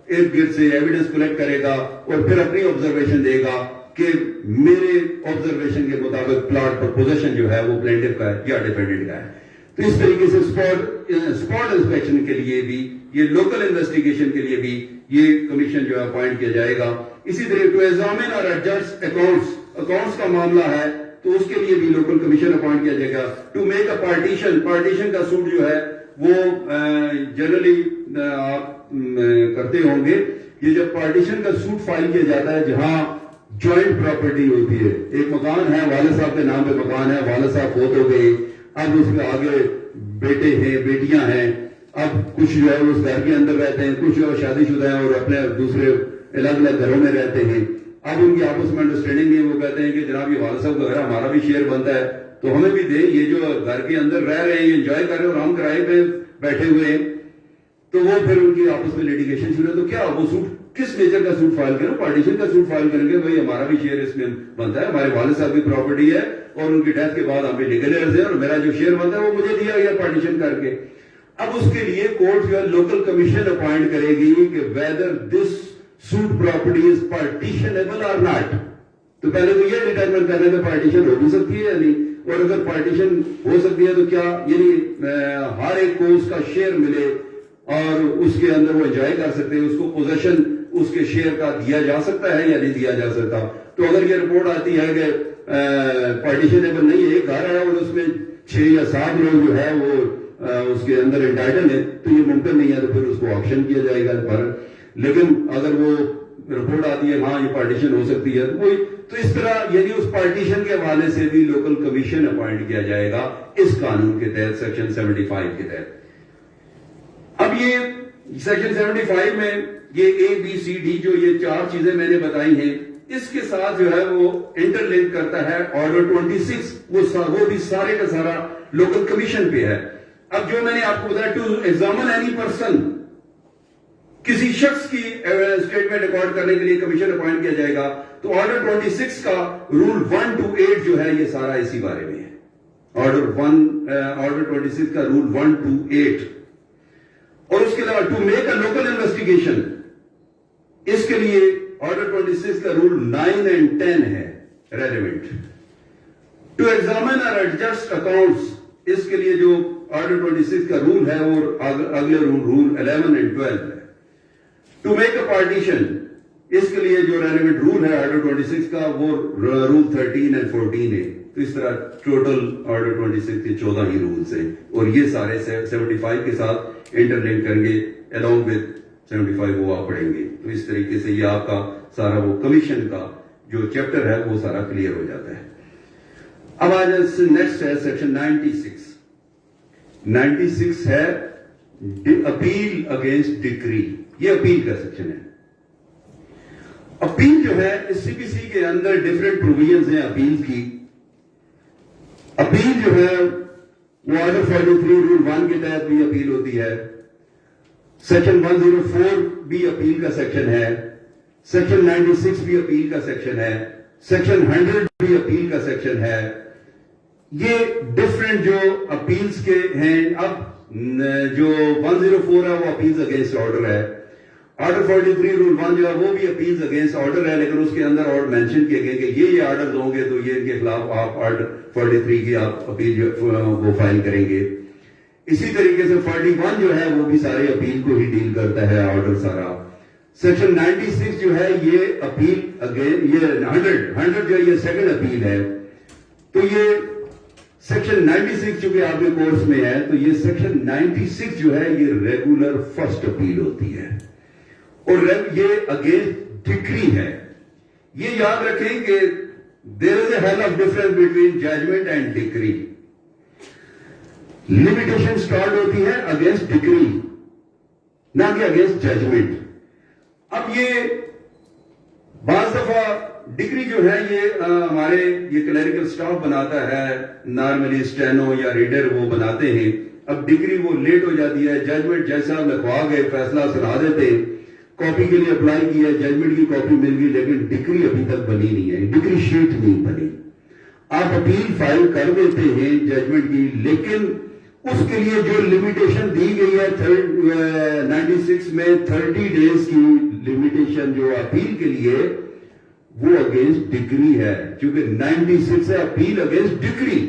ارد گرد سے ایویڈنس کلیکٹ کرے گا اور پھر اپنی آبزرویشن دے گا کہ میرے آبزرویشن کے مطابق پلاٹ پر پوزیشن جو ہے وہ پلینٹف کا ہے یا ڈیفینڈنٹ کا ہے. تو اس طریقے سے اسپاٹ انسپیکشن کے لیے بھی, یہ لوکل انویسٹیگیشن کے لیے بھی یہ کمیشن جو ہے اپوائنٹ کیا جائے گا. اسی طرح ٹو ایگزامن اور ایڈجسٹ اکاؤنٹس کا معاملہ ہے تو اس کے لیے بھی لوکل کمیشن اپوائنٹ کیا جائے گا. ٹو میک اے پارٹیشن کا سوٹ جو ہے وہ جنرلی آپ کرتے ہوں گے, یہ جب پارٹیشن کا سوٹ فائل کیا جاتا ہے جہاں جوائنٹ پراپرٹی ہوتی ہے, ایک مکان ہے, والد صاحب کے نام پہ مکان ہے, والد صاحب فوت ہو گئے, اب اس میں آگے بیٹے ہیں, بیٹیاں ہیں, اب کچھ جو ہے اس گھر کے اندر رہتے ہیں, کچھ جو ہے شادی شدہ ہیں اور اپنے دوسرے الگ الگ گھروں میں رہتے ہیں. اب ان کی آپس میں انڈرسٹینڈنگ نہیں ہے, وہ کہتے ہیں کہ جناب یہ والد صاحب کا گھر ہمارا بھی شیئر بنتا ہے, تو ہمیں بھی دے. یہ جو گھر کے اندر رہ رہے ہیں یہ انجوائے کر رہے ہیں اور ہم کرائے پہ بیٹھے ہوئے ہیں. تو وہ پھر ان کی آپس میں لیٹیگیشن شروع ہے. تو کیا وہ سوٹ کس نیچر کا سوٹ فائل کریں؟ پارٹیشن کا سوٹ فائل کریں گے. بھائی ہمارا بھی شیئر اس میں بنتا ہے, ہمارے والد صاحب کی پراپرٹی ہے اور ان کی ڈیتھ کے بعد ہم بھی لیگل ایئرز ہیں اور میرا جو شیئر بنتا ہے وہ مجھے دیا گیا پارٹیشن کر کے. اب اس کے لیے کورٹ جو ہے لوکل کمیشن اپوائنٹ کرے گی کہ whether this suit property is partitionable or not. تو پہلے تو یہ ڈیٹرمن کرنا ہے کہ پارٹیشن ہو بھی سکتی ہے یا نہیں, اور اگر پارٹیشن ہو سکتی ہے تو کیا یعنی ہر ایک کو اس کا شیئر ملے اور اس کے اندر وہ انجوائے کر سکتے ہیں, اس کو پوزیشن اس کے شیئر کا دیا جا سکتا ہے یا نہیں دیا جا سکتا. تو اگر یہ رپورٹ آتی ہے کہ پارٹیشنیبل نہیں ہے, ایک گھر ہے اور اس میں 6 یا 7 لوگ جو ہے وہ اس کے اندر انٹائٹل ہے, تو یہ ممکن نہیں ہے, تو پھر اس کو آپشن کیا جائے گا. لیکن اگر وہ رپورٹ آتی ہے ہاں یہ پارٹیشن ہو سکتی ہے تو اس طرح یعنی اس پارٹیشن کے حوالے سے بھی لوکل کمیشن اپوائنٹ کیا جائے گا اس قانون کے تحت, سیکشن 75 کے تحت. اب یہ سیکشن 75 میں یہ اے بی سی ڈی جو یہ 4 چیزیں میں نے بتائی ہیں, اس کے ساتھ جو ہے وہ انٹر لنک کرتا ہے آرڈر 26, وہ بھی سارے کا سارا لوکل کمیشن پہ ہے. اب جو میں نے آپ کو بتایا ٹو ایگزامن اینی پرسن, کسی شخص کی اسٹیٹمنٹ ریکارڈ کرنے کے لیے کمیشن اپوائنٹ کیا جائے گا. تو آرڈر 26 کا رول 1 to 8 جو ہے یہ سارا اسی بارے میں ہے. آرڈر 26 کا رول 1 to 8. اور اس کے علاوہ to make a local investigation, اس کے لیے آرڈر 26 کا رول 9 and 10 ہے ریلیونٹ. ٹو ایگزامن اور ایڈجسٹ اکاؤنٹس, اس کے لیے جو آرڈر 26 کا رول ہے اور اگلے رول 11 and 12 ہے. ٹو میک اے پارٹیشن, اس کے لیے جو ریلیونٹ رول ہے آرڈر 26 کا وہ رول 13 and 14 ہے. تو اس طرح ٹوٹل آرڈر 26 کے 14 ہی رولز ہیں, اور یہ سارے 75 کے ساتھ انٹر لنک کریں گے along with 75 وہ آپ پڑھیں گے. تو اس طریقے سے یہ آپ کا سارا وہ کمیشن کا جو چیپٹر ہے وہ سارا کلیئر ہو جاتا ہے. اب آ جائے نیکسٹ ہے سیکشن 96 ہے اپیل اگینسٹ ڈکری. یہ اپیل کا سیکشن ہے. اپیل جو ہے اس سی پی سی کے اندر ڈفرینٹ پروویژنز ہیں اپیل کی. اپیل جو ہے وہ آرڈر 43 رول 1 کے تحت بھی اپیل ہوتی ہے. سیکشن 104 بھی اپیل کا سیکشن ہے. سیکشن 96 بھی اپیل کا سیکشن ہے. سیکشن 100 بھی اپیل کا سیکشن ہے. یہ ڈفرینٹ جو اپیلز کے ہیں. اب جو 104 ہے وہ اپیلز اگینسٹ آرڈر ہے. آرڈر 43 رول 1 جو ہے وہ بھی اپیلز اگینسٹ آرڈر ہے, لیکن اس کے اندر اور مینشن کیے گئے کہ یہ آرڈر ہوں گے تو یہ ان کے خلاف آپ آرڈر 43 کی آپ اپیل وہ فائل کریں گے. اسی طریقے سے 41 جو ہے وہ بھی سارے اپیل کو ہی ڈیل کرتا ہے آرڈر سارا. سیکشن 96 جو ہے یہ اپیل یہ 100 جو ہے یہ سیکنڈ اپیل ہے. تو یہ سیکشن 96 چونکہ آپ کے کورس میں ہے تو یہ سیکشن 96 جو ہے یہ ریگولر فرسٹ اپیل ہوتی ہے, اور یہ اگینسٹ ڈکری ہے. یہ یاد رکھیں کہ there is a hell of difference between judgment and decree. Limitation start ہوتی ہے اگینسٹ ڈکری, نہ کہ اگینسٹ ججمنٹ. اب یہ بعض دفعہ ڈگری جو ہے یہ ہمارے یہ کلیریکل سٹاف بناتا ہے, نارملی اسٹینو یا ریڈر وہ بناتے ہیں. اب ڈگری وہ لیٹ ہو جاتی ہے. ججمنٹ جج صاحب لکھوا گئے, فیصلہ سنا دیتے, کاپی کے لیے اپلائی کیا, ججمنٹ کی کاپی مل گئی, لیکن ڈگری ابھی تک بنی نہیں ہے, ڈگری شیٹ نہیں بنی. آپ اپیل فائل کر دیتے ہیں ججمنٹ کی, لیکن اس کے لیے جو لمیٹیشن دی گئی ہے 96 میں 30 ڈیز کی لمیٹیشن جو اپیل کے لیے وہ اگینسٹ ڈگری ہے. چونکہ 96 ہے اپیل اگینسٹ ڈگری,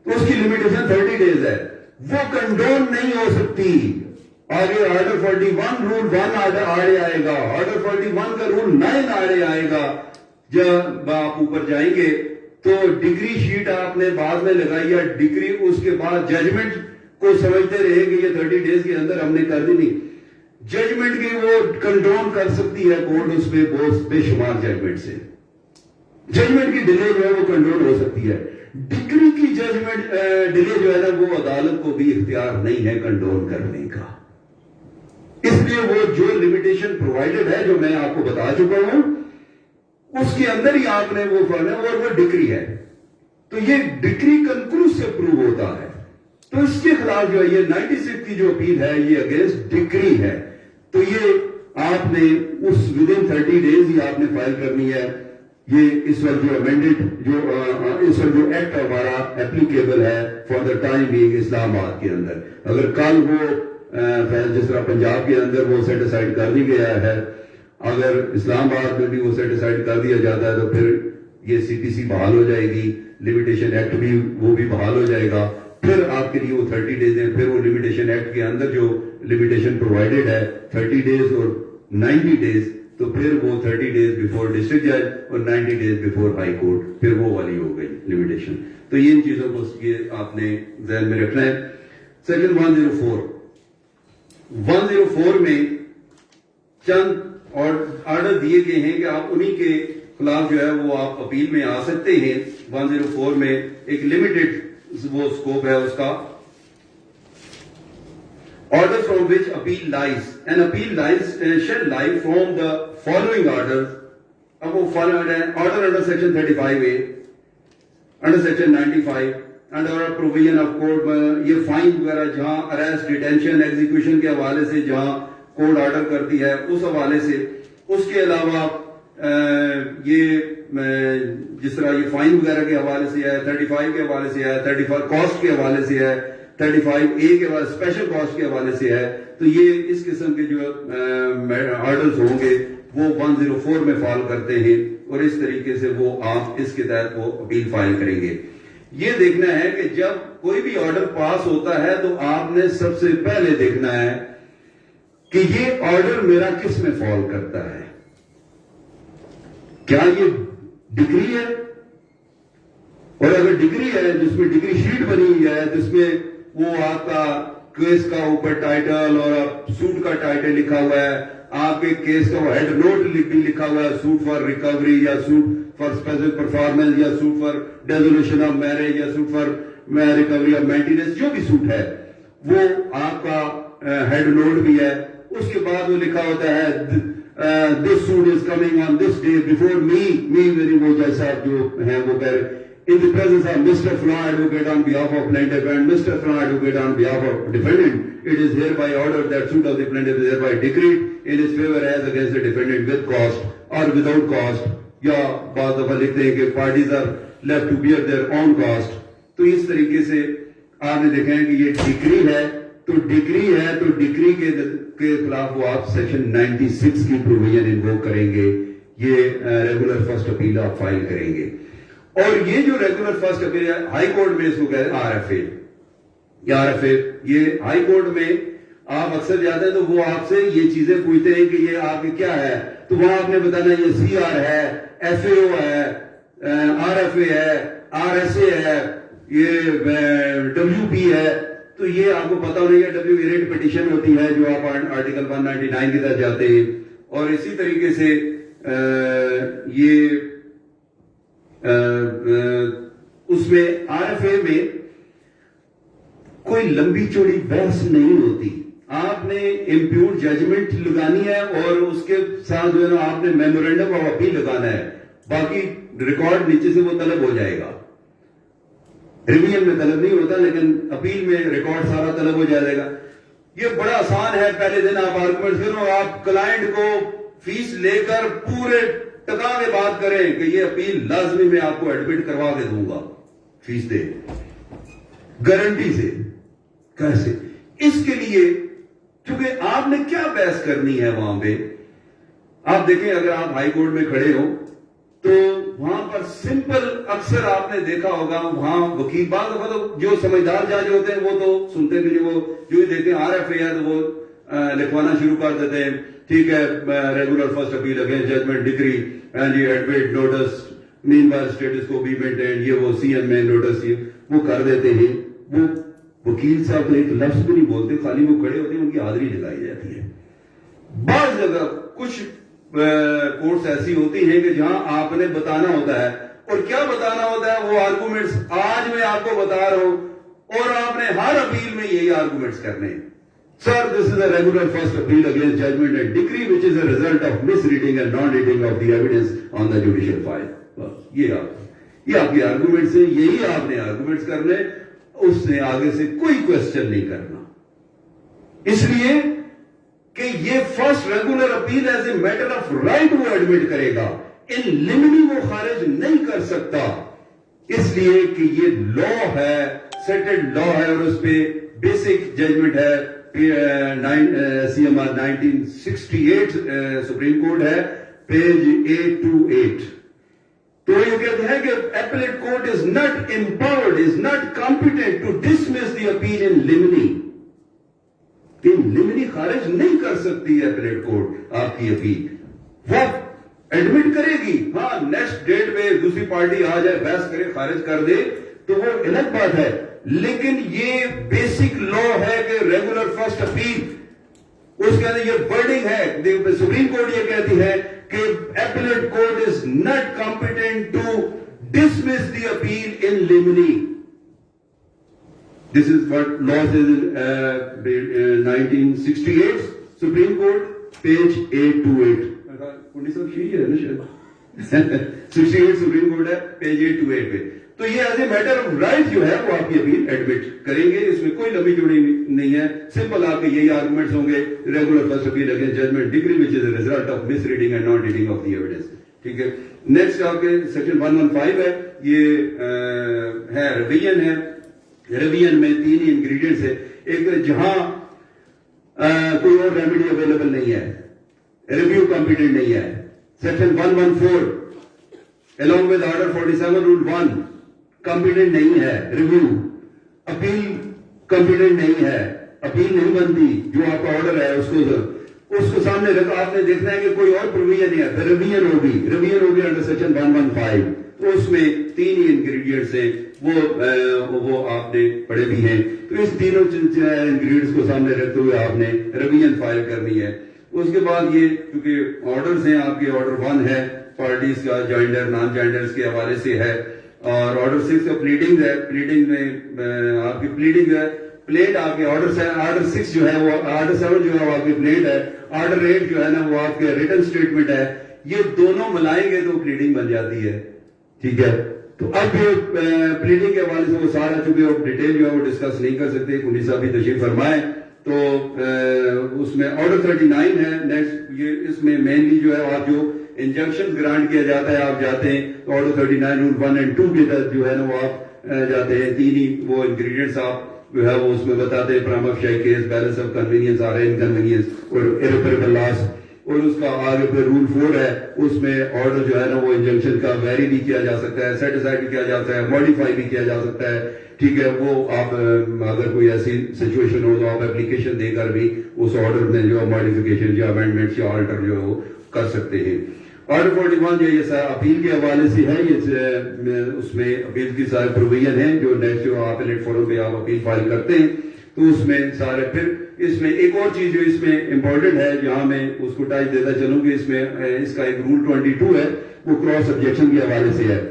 تو اس کی لمیٹیشن 30 ڈیز ہے. وہ کنڈون نہیں ہو سکتی. آگے آرڈر 41 رول 1 آڑے آئے گا, آرڈر 41 کا رول 9 آڑے آئے گا. جب آپ اوپر جائیں گے تو ڈگری شیٹ آپ نے بعد میں لگائی ہے, ڈگری اس کے بعد ججمنٹ کو سمجھتے رہے کہ یہ 30 ڈیز کے اندر ہم نے کر دی. نہیں, ججمنٹ کی وہ کنڈون کر سکتی ہے کورٹ, اس پہ بہت بے شمار ججمنٹ سے ججمنٹ کی ڈیلے جو ہے وہ کنڈون ہو سکتی ہے. ڈگری کی ججمنٹ ڈیلے جو ہے نا وہ عدالت کو بھی اختیار نہیں ہے کنڈون کرنے کا. اس لیے وہ جو لمیٹیشن پرووائڈڈ ہے جو میں آپ کو بتا چکا ہوں اس کے اندر ہی آپ نے وہ فرنا ہے, اور وہ ڈگری ہے. تو یہ ڈگری کنکلوسو پروو ہوتا ہے. تو اس کے خلاف جو ہے یہ 96 کی جو اپیل ہے یہ اگینسٹ ڈگری ہے. تو یہ آپ نے اس ودن 30 days ہی آپ نے فائل کرنی ہے. یہ اس وقت جو امینڈڈ اس وقت جو ایکٹ ہمارا اپلیکیبل ہے فار دا ٹائم بینگ اسلام آباد کے اندر. اگر کل وہ جس طرح پنجاب کے اندر وہ سیٹ اسائڈ کر دی گیا ہے, اگر اسلام آباد میں بھی وہ سیٹ اسائڈ کر دیا جاتا ہے تو پھر یہ سی پی سی بحال ہو جائے گی, لمیٹیشن ایکٹ بھی وہ بھی بحال ہو جائے گا. پھر آپ کے لیے وہ 30 days ہیں. پھر وہ لمیٹیشن ایکٹ کے اندر جو لمیٹیشن پرووائڈیڈ ہے 30 days اور 90 days, تو پھر وہ 30 days بیفور ڈسٹرکٹ جج اور 90 days بیفور ہائی کورٹ, پھر وہ والی ہو گئی لمیٹیشن. تو یہ ان چیزوں کو یہ آپ نے ذہن میں رکھنا ہے. سیکشن 104 میں چند اور آرڈر دیے گئے ہیں کہ آپ انہی کے خلاف جو ہے وہ آپ اپیل میں آ سکتے ہیں. 104 میں ایک لمیٹڈ وہ اسکوپ ہے اس کا. Order from which appeal lies. An appeal lies shall lie from the following orders. اب وہ order under section 35A, under section 95, under provision of code میں یہ فائن وغیرہ جہاں arrest, detention, execution کے حوالے سے جہاں کوڈ آرڈر کرتی ہے اس حوالے سے. اس کے علاوہ یہ جس طرح یہ فائن وغیرہ کے حوالے سے ہے, 35 کے حوالے سے ہے, 35 کاسٹ کے حوالے سے ہے, 35A کے بعد اسپیشل کاسٹ کے حوالے سے ہے. تو یہ اس قسم کے جو آرڈرز ہوں گے وہ 104 میں فال کرتے ہیں اور اس طریقے سے وہ آپ اس کے تحت وہ اپیل فائل کریں گے. یہ دیکھنا ہے کہ جب کوئی بھی آرڈر پاس ہوتا ہے تو آپ نے سب سے پہلے دیکھنا ہے کہ یہ آرڈر میرا کس میں فال کرتا ہے. کیا یہ ڈگری ہے؟ اور اگر ڈگری ہے جس میں ڈگری شیٹ بنی ہوئی ہے جس میں وہ آپ کا کیس کا اوپر ٹائٹل اور سوٹ کا ٹائٹل لکھا ہوا ہے, آپ کے کیس کا وہ ہیڈ نوٹ بھی لکھا ہوا ہے, سوٹ فار ریکوری یا سوٹ فار اسپیشل پرفارمنس یا suit for dissolution of marriage یا suit for recovery of maintenance, جو بھی سوٹ ہے وہ آپ کا ہیڈ نوٹ بھی ہے. اس کے بعد وہ لکھا ہوتا ہے this suit is coming on this day before me میری وہ جیسا جو ہے وہ کہہ رہے in the presence of Mr. Flan advocate on behalf of plaintiff and Mr. Flan advocate on behalf of defendant, it is hereby ordered that suit of the plaintiff is hereby decreed in his favor as against the defendant with cost or without cost. یا بعض دفعہ لکھتے ہیں کہ parties are left to bear their own cost. تو اس طریقے سے آپ نے دیکھا ہے کہ یہ ڈگری ہے. تو ڈگری ہے تو ڈگری کے خلاف وہ آپ سیکشن 96 کی پروویژن انووک کریں گے. یہ ریگولر فرسٹ اپیل آپ فائل کریں گے. اور یہ جو ریگولر فرسٹ اپیل ہے ہائی کورٹ میں اس کو کہتے ہیں آر ایف اے. یہ ہائی کورٹ میں آپ اکثر جاتے ہیں تو وہ آپ سے یہ چیزیں پوچھتے ہیں کہ یہ آپ کے کیا ہے, تو وہاں آپ نے بتانا یہ سی آر ہے, ایف اے او ہے, آر ایف اے ہے, آر ایس اے ہے, یہ ڈبلیو پی ہے. تو یہ آپ کو پتا ہونا, یہ ڈبلیو ریٹ پٹیشن ہوتی ہے جو آپ آرٹیکل 199 کے تحت جاتے ہیں. اور اسی طریقے سے یہ اس میں آر ایف اے میں کوئی لمبی چوڑی بحث نہیں ہوتی. آپ نے امپیوٹ ججمنٹ لگانی ہے اور اس کے ساتھ جو ہے نا آپ نے میمورینڈم آف اپیل لگانا ہے. باقی ریکارڈ نیچے سے وہ طلب ہو جائے گا. ریویژن میں طلب نہیں ہوتا لیکن اپیل میں ریکارڈ سارا طلب ہو جائے گا. یہ بڑا آسان ہے. پہلے دن آپ آرگومنٹ کرو, آپ کلائنٹ کو فیس لے کر پورے ٹکا کے بات کریں کہ یہ اپیل لازمی میں آپ کو ایڈمٹ کروا کے دوں گا, فیس دے گارنٹی سے. کیسے؟ اس کے لیے کیونکہ آپ نے کیا بحث کرنی ہے وہاں پہ. آپ دیکھیں اگر آپ ہائی کورٹ میں کھڑے ہو تو وہاں پر سمپل اکثر آپ نے دیکھا ہوگا وہاں وکیل بعض دفعہ تو جو سمجھدار جج ہوتے ہیں وہ تو سنتے بھی نہیں, وہ جو ہی دیکھتے ہیں آر ایف اے ہے تو وہ لکھوانا شروع کر دیتے ہیں. ٹھیک ہے, regular first appeal against judgment decree and یہ admit notice meanwhile status quo be maintain, یہ وہ سی ایم میں نوٹس یہ وہ کر دیتے ہیں. وہ وکیل صاحب تو ایک لفظ بھی نہیں بولتے, خالی وہ کھڑے ہوتے ہیں, ان کی حاضری لگائی جاتی ہے. بعض جگہ کچھ کورٹس ایسی ہوتی ہیں کہ جہاں آپ نے بتانا ہوتا ہے, اور کیا بتانا ہوتا ہے وہ آرگومنٹس آج میں آپ کو بتا رہا ہوں, اور آپ نے ہر اپیل میں یہی آرگومنٹس کرنے ہیں. Sir, this is a regular first appeal against judgment and decree which is a result of misreading and non-reading of the evidence on the judicial file. یہ آپ یہ آپ کے آرگومنٹس ہیں, یہی آپ نے آرگومنٹس کرنے, اس نے آگے سے کوئی کوشچن نہیں کرنا. اس لیے کہ یہ first regular appeal as a matter of right وہ ایڈمٹ کرے گا, ان لمنی وہ خارج نہیں کر سکتا, اس لیے کہ یہ لا ہے, سیٹلڈ لا ہے, اور اس پہ بیسک ججمنٹ ہے, CMR 1968 سپریم کورٹ ہے, پیج 828. تو یہ کہتے ہیں کہ appellate court is not empowered, is not competent to dismiss the appeal in limine. ان لمنی خارج نہیں کر سکتی appellate court آپ کی اپیل. وہ ایڈمٹ کرے گی, ہاں نیکسٹ ڈیٹ میں دوسری پارٹی آ جائے, بحث کرے, خارج کر دے تو وہ الگ بات ہے, لیکن یہ بیسک لا ہے کہ ریگولر فرسٹ اپیل, اس کے اندر یہ ورڈنگ ہے, سپریم کورٹ یہ کہتی ہے کہ appellate court is not competent to dismiss the appeal in limine. This is what law says in 1968 Supreme Court, page 828. 68 supreme court ہے, پیج 828 پہ. تو یہ as a matter of right جو ہے وہ آپ کی اپیل ایڈمٹ کریں گے, اس میں کوئی لمبی چوڑی نہیں ہے, سمپل آپ کے یہی آرگومنٹس ہوں گے, regular first appeal against judgment decree which is a result of misreading and not reading of the evidence. ٹھیک ہے, نیکسٹ آپ کے سیکشن 115 ہے, یہ ہے ریویژن ہے. ریویژن میں 3 انگریڈینٹس ہے. ایک جہاں کوئی اور ریمیڈی اویلیبل نہیں ہے, ریویو کمپیٹنٹ نہیں ہے. Section 114 along with order 47 rule 1 competent نہیں ہے, ریویو اپیل کمپیٹنٹ نہیں ہے, اپیل نہیں بنتی, جو آپ کا آرڈر ہے اس کو سامنے رکھا, آپ نے دیکھنا ہے کہ کوئی اور پروویژن نہیں ہے, پھر ریویژن ہوگی انڈر سیکشن 115. اس میں 3 ہی انگریڈینٹس ہیں, وہ آپ نے پڑھے بھی ہیں. تو اس تینوں انگریڈینٹس کو سامنے رکھتے ہوئے آپ نے ریویژن فائل کرنی ہے. اس کے بعد یہ کیونکہ آرڈرز ہیں آپ کے, آرڈر 1 ہے پارٹیز کا جوائنڈر نان جوائنڈرز کے حوالے سے ہے, اور آرڈر 6 کا پلیڈنگ ہے. پلیڈنگ میں آپ کی پلیڈنگ ہے, پلیٹ آپ کے آرڈر 6 جو ہے وہ, آرڈر 7 جو ہے وہ آپ کی پلیٹ ہے, آرڈر 8 جو ہے نا وہ آپ کے ریٹن اسٹیٹمنٹ ہے. یہ دونوں ملائیں گے تو پلیڈنگ بن جاتی ہے. ٹھیک ہے, تو اب جو پلیڈنگ کے حوالے سے وہ سارا چونکہ ڈیٹیل جو ہے وہ ڈسکس نہیں کر سکتے, کنی صاحب بھی تشریف فرمائے. تو اس میں آرڈر 39 ہے نیکسٹ. یہ اس میں مینلی جو ہے آپ جو انجنکشن گرانٹ کیا جاتا ہے, آپ جاتے ہیں تو آرڈر 39 رول 1 اینڈ 2 کے تحت جو ہے نا وہ آپ جاتے ہیں. 3 ہی وہ انگریڈینٹس آپ جو ہے وہ اس میں بتاتے ہیں, پرائم آف شے کیس, بیلنس آف کنوینئنس اور انکنوینئنس, اور ایرپریبل لاس. اور اس کا آگے پہ رول 4 ہے, اس میں آرڈر جو ہے نا وہ انجنکشن کا ویری بھی کیا جا سکتا ہے, سیٹ اسائڈ بھی کیا جا سکتا ہے, ماڈیفائی بھی کیا جا سکتا ہے. ٹھیک ہے, وہ آپ اگر کوئی ایسی سچویشن ہو تو آپ اپلیکیشن دے کر بھی اس آرڈر میں جو ماڈیفکیشن یا امینڈمنٹ یا آلٹر جو ہے وہ کر سکتے ہیں. آرڈر 41 جو یہ اپیل کے حوالے سے ہے, یہ اس میں اپیل کی سارے پروویژن ہیں جو نیکسٹ جو آپ اپیلیٹ فورم پہ آپ اپیل فائل کرتے ہیں, تو اس میں سارے. پھر اس میں ایک اور چیز جو اس میں امپورٹنٹ ہے, جہاں میں اس کو ٹائپ دیتا چلوں کہ اس میں اس کا ایک رول 22 ہے, وہ کراس آبجیکشن کے حوالے سے ہے.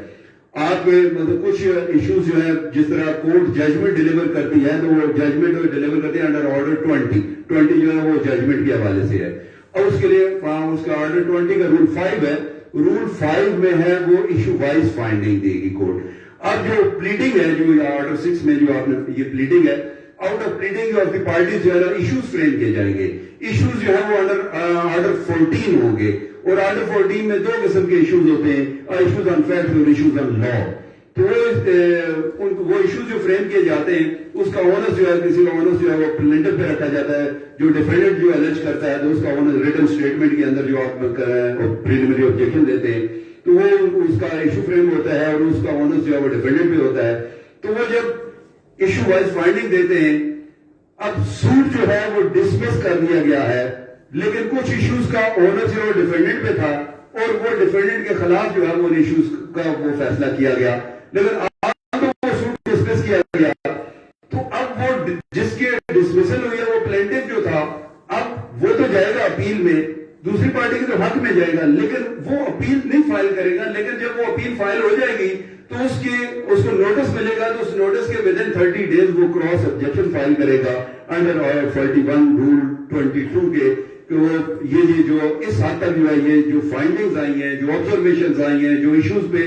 آپ مطلب کچھ ایشوز جو ہے, جس طرح کورٹ ججمنٹ ڈیلیور کرتی ہے تو وہ ججمنٹ ڈیلیور کرتی ہے انڈر آرڈر 20 جو ہے وہ ججمنٹ کے حوالے سے ہے. اور اس کے لیے اس کا آرڈر 20 کا رول 5 ہے. رول 5 میں ہے وہ ایشو وائز فائنڈنگ دے گی کورٹ. اب جو پلیڈنگ ہے, جو آرڈر 6 میں جو آپ نے یہ پلیڈنگ ہے, out of pleading of the parties جو ہے نا ایشوز فریم کیے جائیں گے. ایشوز جو ہے وہ آرڈر 14 ہوں گے, اور آرڈر 14 میں 2 قسم کے ایشوز ہوتے ہیں, ایشوز آن فیکٹس اور ایشوز آن لا. تو وہ ایشوز جو فریم کیے جاتے ہیں اس کا اونس جو ہے, کسی کا اونس جو ہے وہ پلینٹر پہ رکھا جاتا ہے. جو ڈیفینڈنٹ جو الج کرتا ہے تو اس کا اونس ریٹن اسٹیٹمنٹ کے اندر جو آپ پریلیمنری آبجیکشن دیتے ہیں تو وہ اس کا ایشو فریم ہوتا ہے, اور اس کا اونس جو ہے وہ ڈیفینڈنٹ پہ ہوتا ہے. تو وہ جب ایشو وائز فائنڈنگ دیتے ہیں, اب سوٹ جو ہے وہ ڈسمس کر دیا گیا ہے, لیکن کچھ ایشوز کا اونر جو ڈیفینڈنٹ پہ تھا, اور وہ ڈیفینڈنٹ کے خلاف جو ہے وہ ایشوز کا وہ فیصلہ کیا گیا, لیکن اب وہ سوٹ ڈسمس کیا گیا. تو اب وہ جس کے ڈسمسل ہوئی ہے وہ پلینٹف جو تھا, اب وہ تو جائے گا اپیل میں, دوسری پارٹی کے تو حق میں جائے گا, لیکن وہ اپیل نہیں فائل کرے گا. لیکن جب وہ اپیل فائل ہو جائے گی تو اس کو نوٹس ملے گا, تو اس نوٹس کے ود ان 30 days وہ کراس آبجیکشن فائل کرے گا انڈر 41 رول 22 کے, کہ وہ یہ جو اس حد تک جو ہے یہ جو فائنڈنگز آئی ہیں, جو آبزرویشنز آئی ہیں, جو ایشوز پہ